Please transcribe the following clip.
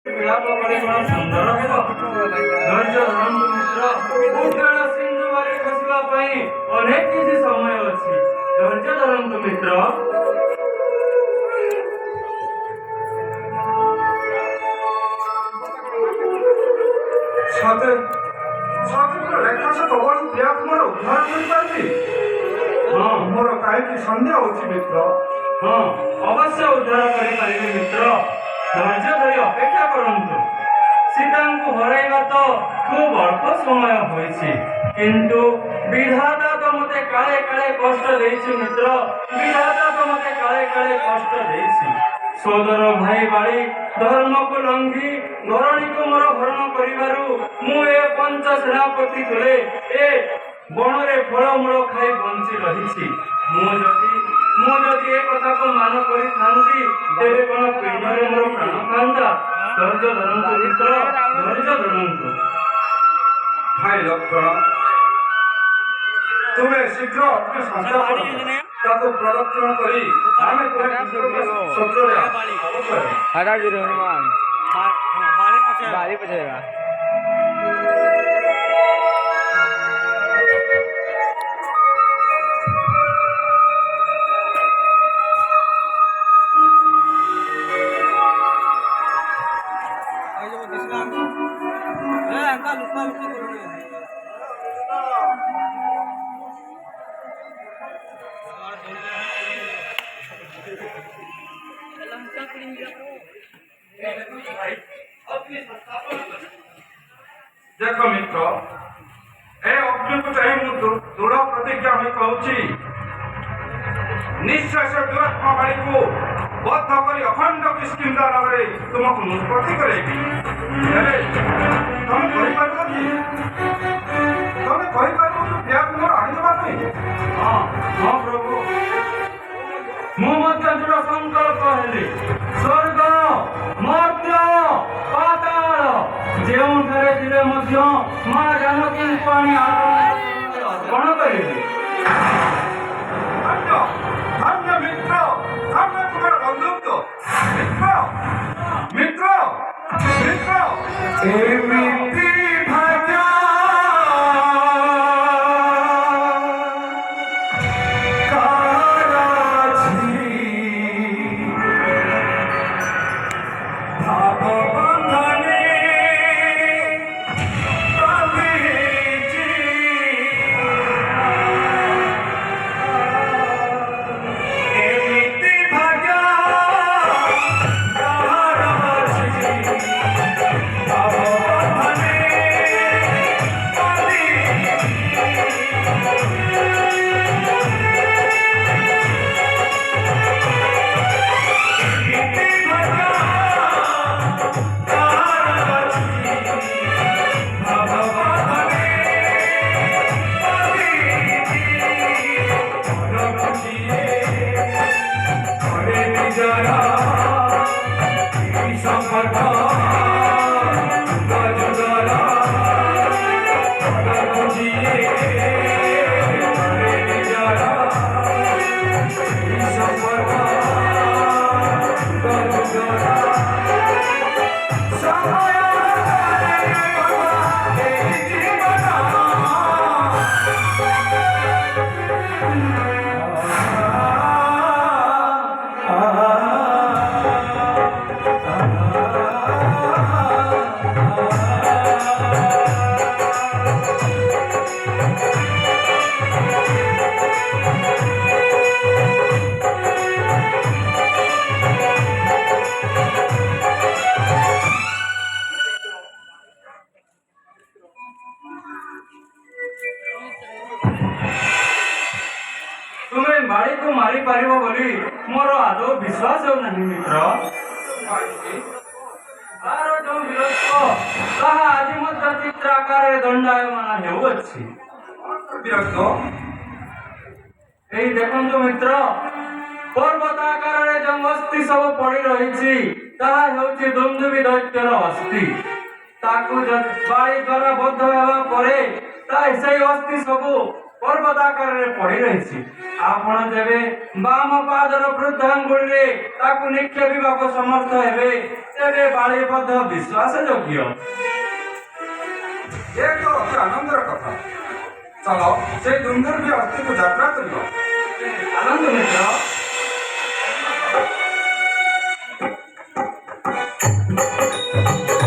ବିଳାପ କଲେ କଣ ସୁନ୍ଦର ହେବ? ଧୈର୍ଯ୍ୟ ଧରନ୍ତୁ ମିତ୍ର। ଉଦ୍ବେଳ ସିନ୍ଧୁ ମାରି ଖସିବା ପାଇଁ ଅନେକ କିଛି ସମୟ ଅଛି। ଧୈର୍ଯ୍ୟ ଧରନ୍ତୁ ମିତ୍ର। ସତେ ସତେ ଲେଖା ସତ ବଳି ପ୍ରିୟା ତୁମର ଉଦ୍ଧାର କରିପାରିବି? ହଁ ମୋର କାହିଁକି ସନ୍ଦେହ ଅଛି ମିତ୍ର? ହଁ ଅବଶ୍ୟ ଉଦ୍ଧାର କରିପାରିବେ ମିତ୍ର। ଧୈର୍ଯ୍ୟ ଧରି ଅପେକ୍ଷା କରନ୍ତୁ। ସୀତାଙ୍କୁ ହରାଇବା ତ ଖୁବ୍ ଅଳ୍ପ ସମୟ ହୋଇଛି, କିନ୍ତୁ ବିଧାତା ତ ମୋତେ କାଳେ କାଳେ କଷ୍ଟ ଦେଇଛି ମିତ୍ର। ବିଧାତା ତ ମୋତେ କାଳେ କାଳେ କଷ୍ଟ ଦେଇଛି। ସୋଦର ଭାଇ ବାଳି ଧର୍ମକୁ ଲଙ୍ଘି ଧରଣୀକୁ ମୋର ହରଣ କରିବାରୁ ମୁଁ ଏ ପଞ୍ଚ ସେନାପତି ତୁଳେ ଏ ବଣରେ ଫଳମୂଳ ଖାଇ ବଞ୍ଚି ରହିଛି। ମୁଁ ଯଦି ଏ କଥାକୁ ମାନ କରିଥାନ୍ତି, ତେବେ କଣ ପିଣ୍ଡରେ ମୋର ପ୍ରାଣ ଥାନ୍ତା? ଧୈର୍ଯ୍ୟ ଧରନ୍ତୁ ମିତ୍ର, ଧୈର୍ଯ୍ୟ ଧରନ୍ତୁ। ଭାଇ ଲକ୍ଷ୍ମଣ, ତୁମେ ଶୀଘ୍ର ଅଗ୍ନି ସଂସ୍କାର କର। ତାକୁ ପ୍ରଦକ୍ଷିଣ କରି ଆମେ ଶତ୍ରୁରେ हटा भी हनुमान बारी पछेगा ଦେଖ ମିତ୍ର, ଏ ଅଗ୍ନିକୁ ଚାହିଁ ମୁଁ ଦୃଢ଼ ପ୍ରତିଜ୍ଞା ହୋଇ କହୁଛି, ନିଶ୍ଚୟ ସେ ଦୁରାତ୍ମା ବାଳୀକୁ ବଦ୍ଧ କରି ଅଖଣ୍ଡ କିଷ୍କିନ୍ଧା ନଗରେ ତୁମକୁ ନିଷ୍ପତ୍ତି କରେଇବି। ହେଲେ ତମେ କହିପାରିବ କି ପ୍ରିୟା ତୁମର ଆଣିଦେବା ପାଇଁ? ହଁ ହଁ ପ୍ରଭୁ, ମୁଁ ମଧ୍ୟ ଦୃଢ଼ ସଂକଳ୍ପ ହେଲି। ସ୍ୱର୍ଗ ମର୍ତ୍ତ୍ୟ ପାତାଳ ଯେଉଁଠାରେ ଥିଲେ ମଧ୍ୟ ମା ଜାନକୀଙ୍କୁ ଆଣି ଅର୍ପଣ କରିବି। ଧନ୍ୟ ଧନ୍ୟ ମିତ୍ର, ଧନ୍ୟ ତୁମର ବନ୍ଧୁତ୍ୱ। ମିତ୍ର ମିତ୍ର ଏମିତି ଭାଗ୍ୟ ତୁମେ ବାଳୀକୁ ମାରିପାରିବ ବୋଲି ମୋର ଆଦୌ ବିଶ୍ୱାସ ହେଉନାହିଁ ମିତ୍ର। ତାର ଯେଉଁ ବୀରତ୍ୱ ତାହା ଆଜି ମଧ୍ୟ ଚିତ୍ର ଆକାରରେ ଦଣ୍ଡାୟମାନ ହେଉଅଛି। ଏଇ ଦେଖନ୍ତୁ ମିତ୍ର, ପର୍ବତ ଆକାରରେ ଯେଉଁ ଅସ୍ଥି ସବୁ ପଡ଼ି ରହିଛି ତାହା ହେଉଛି ଦୁନ୍ଦୁଭି ଦୈତ୍ୟର ଅସ୍ଥି। ତାକୁ ବାଳୀ ଦ୍ୱାରା ବଦ୍ଧ ହେବା ପରେ ସେଇ ଅସ୍ଥି ସବୁ ପର୍ବତାକାରରେ ପଡ଼ି ରହିଛି। ଆପଣ ଯେବେ ବାମ ପାଦର ବୃଦ୍ଧ ଆଙ୍ଗୁଳିରେ ତାକୁ ନିକ୍ଷେପିବାକୁ ସମର୍ଥ ହେବେ ତେବେ ବାଳି ମଧ୍ୟ ବିଶ୍ୱାସ ଯୋଗ୍ୟ। ଏ ତ ଅତି ଆନନ୍ଦର କଥା। ଚାଲ ସେ ଦୁନ୍ଦୁର୍ବି ଅସ୍ଥିକୁ ଯାତ୍ରା କରିବା। ଆନନ୍ଦ ମିତ୍ର